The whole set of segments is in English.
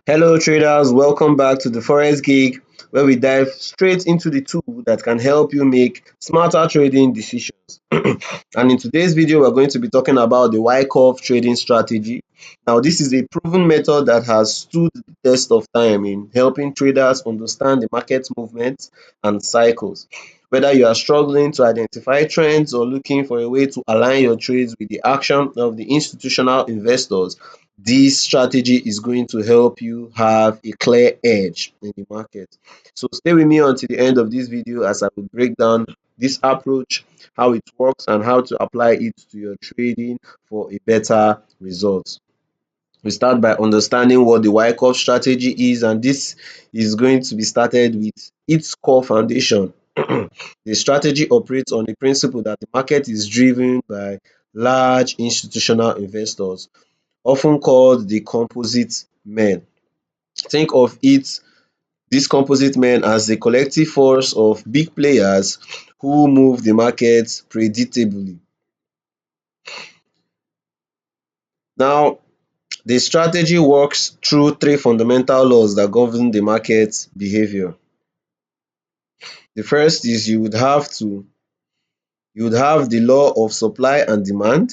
Hello traders, welcome back to the Forex Gig where we dive straight into the tool that can help you make smarter trading decisions. And in today's video, we're going to be talking about the Wyckoff Trading Strategy. Now, this is a proven method that has stood the test of time in helping traders understand the market movements and cycles. Whether you are struggling to identify trends or looking for a way to align your trades with the action of the institutional investors, this strategy is going to help you have a clear edge in the market. So stay with me until the end of this video as I will break down this approach, how it works, and how to apply it to your trading for a better result. We start by understanding what the Wyckoff strategy is, and this is going to be started with its core foundation. The strategy operates on the principle that the market is driven by large institutional investors, often called the composite men. Think of these composite men as the collective force of big players who move the market predictably. Now, the strategy works through three fundamental laws that govern the market behavior. The first is you would have the law of supply and demand.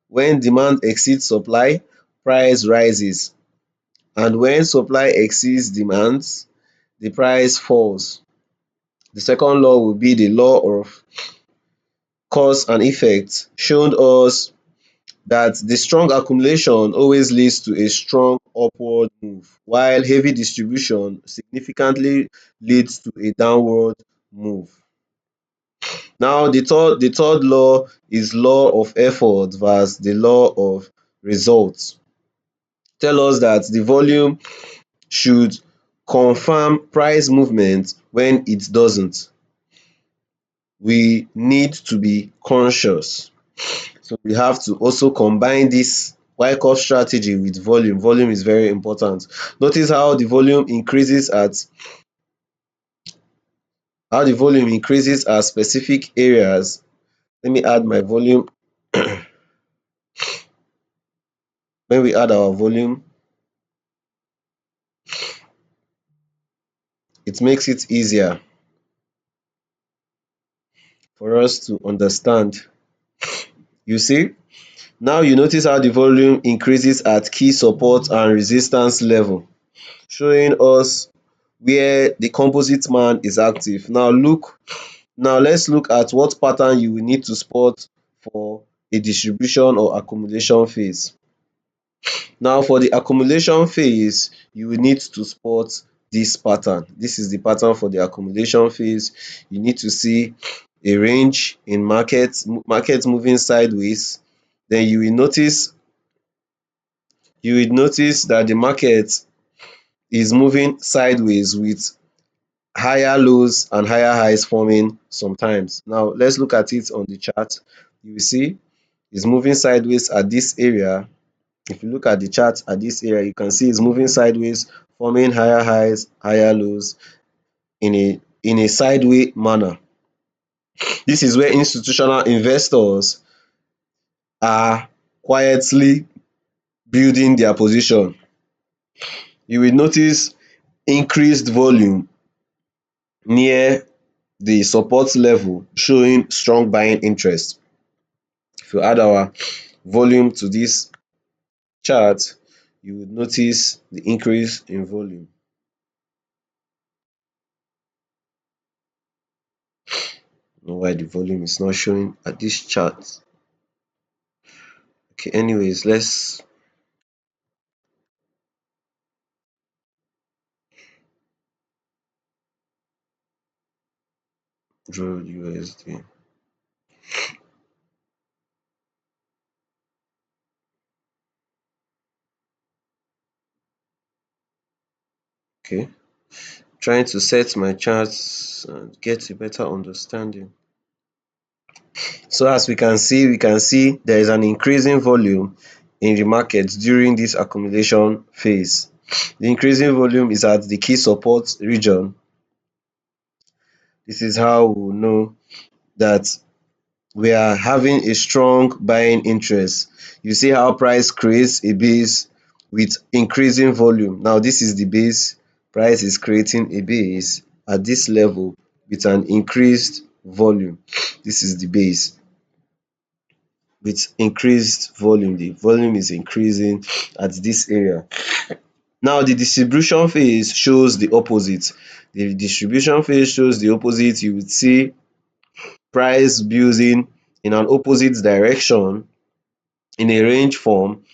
When demand exceeds supply, price rises, and when supply exceeds demand, the price falls. The second law will be the law of cause and effect, showing us that the strong accumulation always leads to a strong upward move, while heavy distribution significantly leads to a downward move. Now, the third law is law of effort versus the law of results. Tell us that the volume should confirm price movement when it doesn't. We need to be conscious. So we have to also combine this Wyckoff strategy with volume. Volume is very important. Notice how the volume increases at specific areas. Let me add my volume. When we add our volume, it makes it easier for us to understand. You see, now you notice how the volume increases at key support and resistance level, showing us where the composite man is active. Now let's look at what pattern you will need to spot for a distribution or accumulation phase. Now for the accumulation phase, you will need to spot this pattern. This is the pattern for the accumulation phase. You need to see a range in market moving sideways. Then you will notice that the market is moving sideways with higher lows and higher highs forming sometimes. Now let's look at it on the chart. You will see it's moving sideways at this area. If you look at the chart at this area, you can see it's moving sideways, forming higher highs, higher lows in a sideways manner. This is where institutional investors are quietly building their position. You will notice increased volume near the support level, showing strong buying interest. If you add our volume to this chart, you would notice the increase in volume. I don't know why the volume is not showing at this chart. Okay, anyways, let's draw USD. Okay, trying to set my charts and get a better understanding. So as we can see there is an increasing volume in the market during this accumulation phase. The increasing volume is at the key support region. This is how we will know that we are having a strong buying interest. You see how price creates a base with increasing volume. Now this is the base, price is creating a base at this level with an increased volume. This is the base with increased volume. The volume is increasing at this area. Now the distribution phase shows the opposite. The distribution phase shows the opposite. You would see price building in an opposite direction in a range form,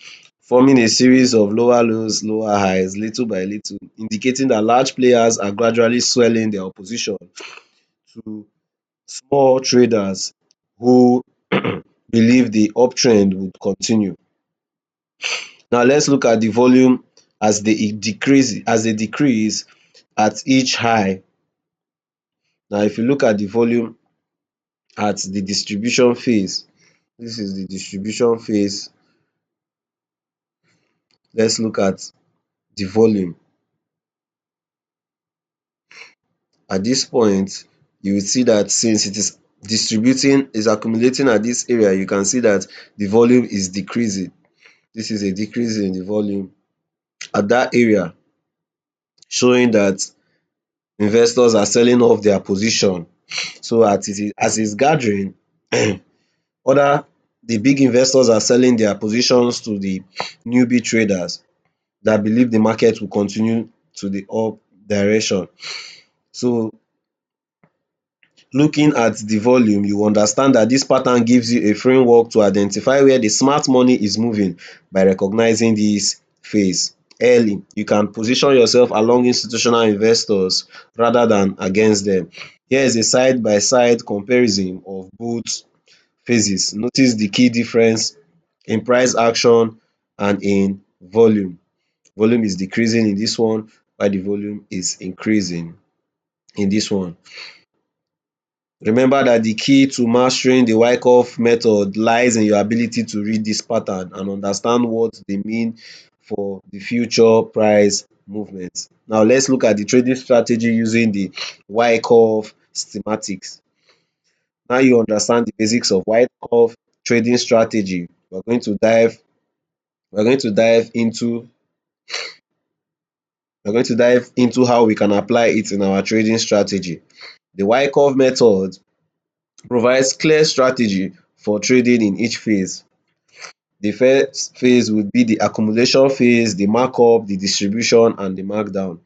forming a series of lower lows, lower highs, little by little, indicating that large players are gradually swelling their opposition to small traders who believe the uptrend would continue. Now let's look at the volume as they decrease at each high. Now if you look at the volume at the distribution phase, this is the distribution phase. Let's look at the volume. At this point, you will see that since it is distributing, is accumulating at this area, you can see that the volume is decreasing. This is a decrease in the volume at that area, showing that investors are selling off their position. So as it's gathering, other the big investors are selling their positions to the newbie traders that believe the market will continue to the up direction. So looking at the volume, you understand that this pattern gives you a framework to identify where the smart money is moving by recognizing this phase early. You can position yourself along institutional investors rather than against them. Here is a side-by-side comparison of both phases. Notice the key difference in price action and in volume. Volume is decreasing in this one, while the volume is increasing in this one. Remember that the key to mastering the Wyckoff method lies in your ability to read this pattern and understand what they mean for the future price movement. Now let's look at the trading strategy using the Wyckoff schematics. Now you understand the basics of Wyckoff trading strategy. We're going to dive into how we can apply it in our trading strategy. The Wyckoff method provides clear strategy for trading in each phase. The first phase would be the accumulation phase, the markup, the distribution and the markdown.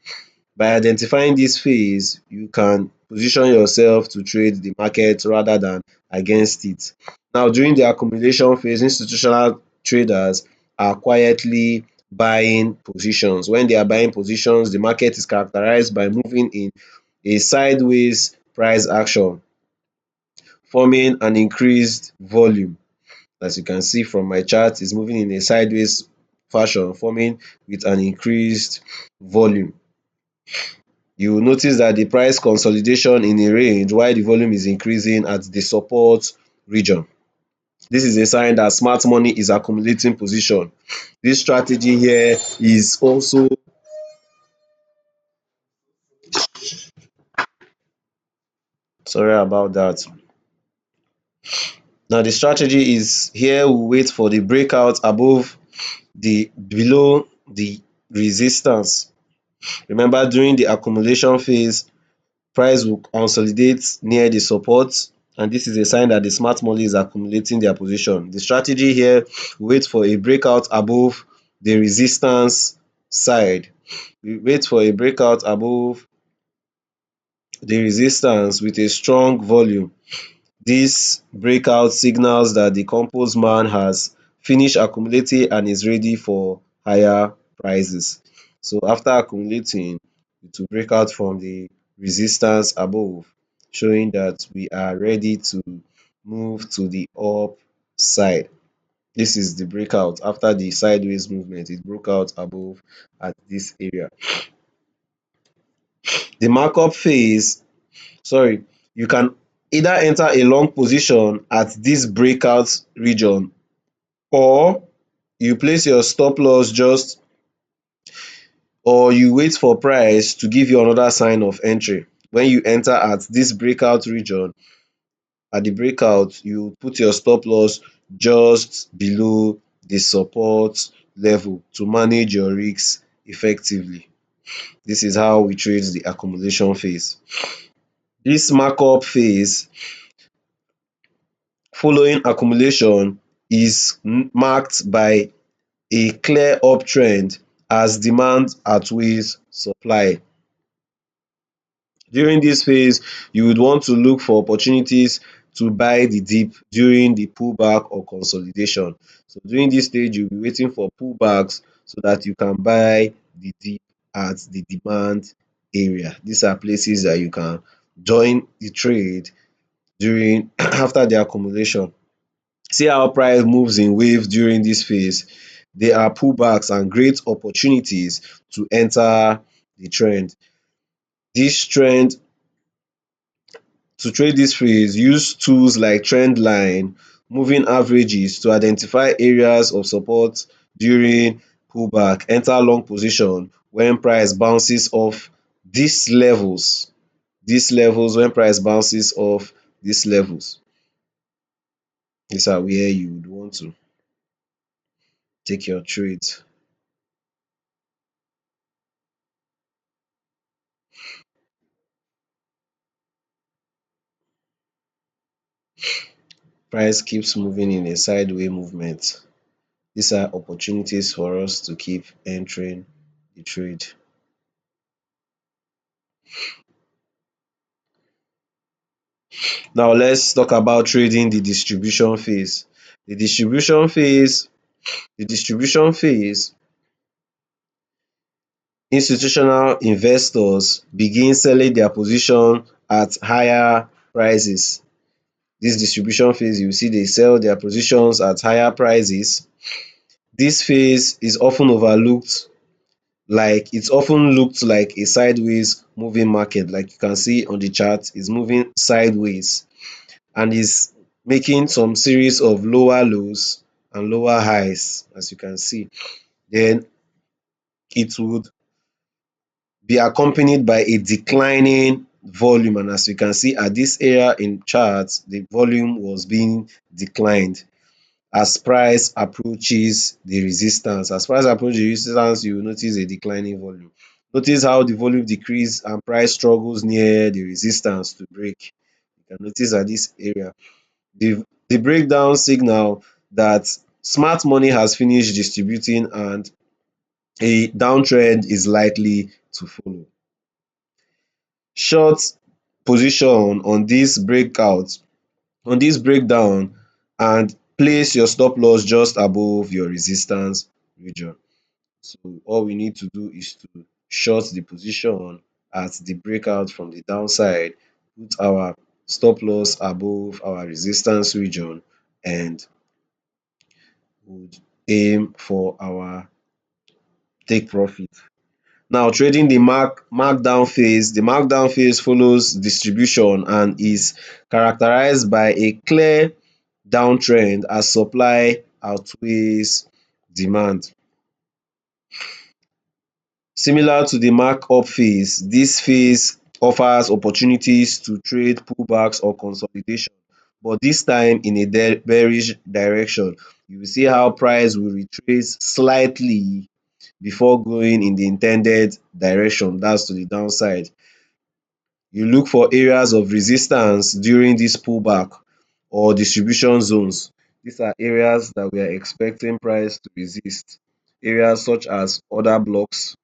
By identifying this phase, you can position yourself to trade the market rather than against it. Now during the accumulation phase, institutional traders are quietly buying positions. When they are buying positions, the market is characterized by moving in a sideways price action, forming an increased volume. As you can see from my chart, is moving in a sideways fashion, forming with an increased volume. You will notice that the price consolidation in a range while the volume is increasing at the support region. This is a sign that smart money is accumulating position. This strategy here is also, sorry about that. Now the strategy is here we wait for the breakout above the below the resistance. Remember during the accumulation phase, price will consolidate near the support, and this is a sign that the smart money is accumulating their position. The strategy here, wait for a breakout above the resistance side. We wait for a breakout above the resistance with a strong volume. This breakout signals that the composed man has finished accumulating and is ready for higher prices. So after accumulating, it will break out from the resistance above, showing that we are ready to move to the upside. This is the breakout. After the sideways movement, it broke out above at this area. The markup phase, sorry, you can either enter a long position at this breakout region, or you place your stop loss just, or you wait for price to give you another sign of entry. When you enter at this breakout region, at the breakout, you put your stop loss just below the support level to manage your risks effectively. This is how we trade the accumulation phase. This markup phase following accumulation is marked by a clear uptrend as demand outweighs supply. During this phase, you would want to look for opportunities to buy the dip during the pullback or consolidation. So during this stage, you'll be waiting for pullbacks so that you can buy the dip at the demand area. These are places that you can join the trade during after the accumulation. See how price moves in waves during this phase. There are pullbacks and great opportunities to enter the trend. This trend To trade this phase, use tools like trend line, moving averages to identify areas of support during pullback. Enter long position when price bounces off these levels. When price bounces off these levels. These are where you would want to take your trades. Price keeps moving in a sideway movement. These are opportunities for us to keep entering the trade. Now let's talk about trading the distribution phase. The distribution phase, the distribution phase, institutional investors begin selling their position at higher prices. This distribution phase, you see they sell their positions at higher prices. This phase is often overlooked, like it's often looked like a sideways moving market. Like you can see on the chart, it's moving sideways and is making some series of lower lows and lower highs, as you can see. Then it would be accompanied by a declining volume, and as you can see at this area in charts, the volume was being declined as price approaches the resistance. As price approaches the resistance, you will notice a declining volume. Notice how the volume decrease and price struggles near the resistance to break. You can notice at this area the breakdown signal that smart money has finished distributing and a downtrend is likely to follow. Short position on this breakdown and place your stop loss just above your resistance region. So all we need to do is to short the position at the breakout from the downside, put our stop loss above our resistance region, and would aim for our take profit. Now trading the markdown phase. The markdown phase follows distribution and is characterized by a clear downtrend as supply outweighs demand. Similar to the markup phase, this phase offers opportunities to trade pullbacks or consolidation, but this time in a bearish direction. You will see how price will retrace slightly before going in the intended direction, that's to the downside. You look for areas of resistance during this pullback or distribution zones. These are areas that we are expecting price to resist. Areas such as other blocks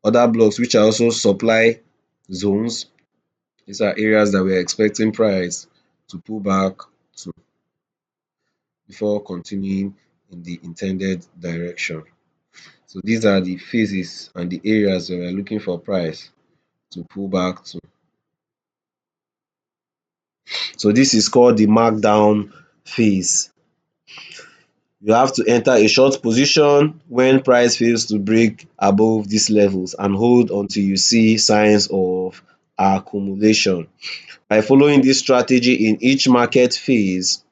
which are also supply zones. These are areas that we are expecting price to pull back to before continuing in the intended direction. So these are the phases and the areas that we are looking for price to pull back to. So this is called the markdown phase. You have to enter a short position when price fails to break above these levels and hold until you see signs of accumulation. By following this strategy in each market phase,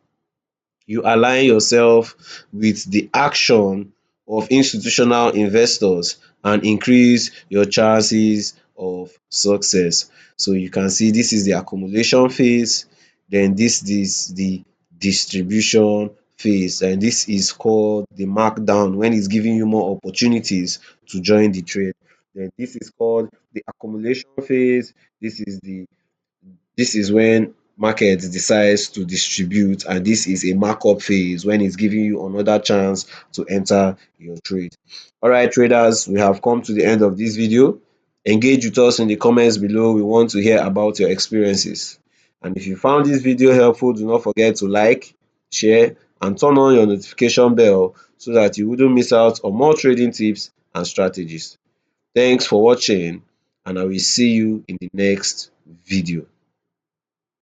you align yourself with the action of institutional investors and increase your chances of success. So you can see this is the accumulation phase, then this is the distribution phase, and this is called the markdown, when it's giving you more opportunities to join the trade. Then this is called the accumulation phase. This is when market decides to distribute, and this is a markup phase, when it's giving you another chance to enter your trade. All right, traders, we have come to the end of this video. Engage with us in the comments below. We want to hear about your experiences. And if you found this video helpful, do not forget to like, share, and turn on your notification bell so that you wouldn't miss out on more trading tips and strategies. Thanks for watching, and I will see you in the next video.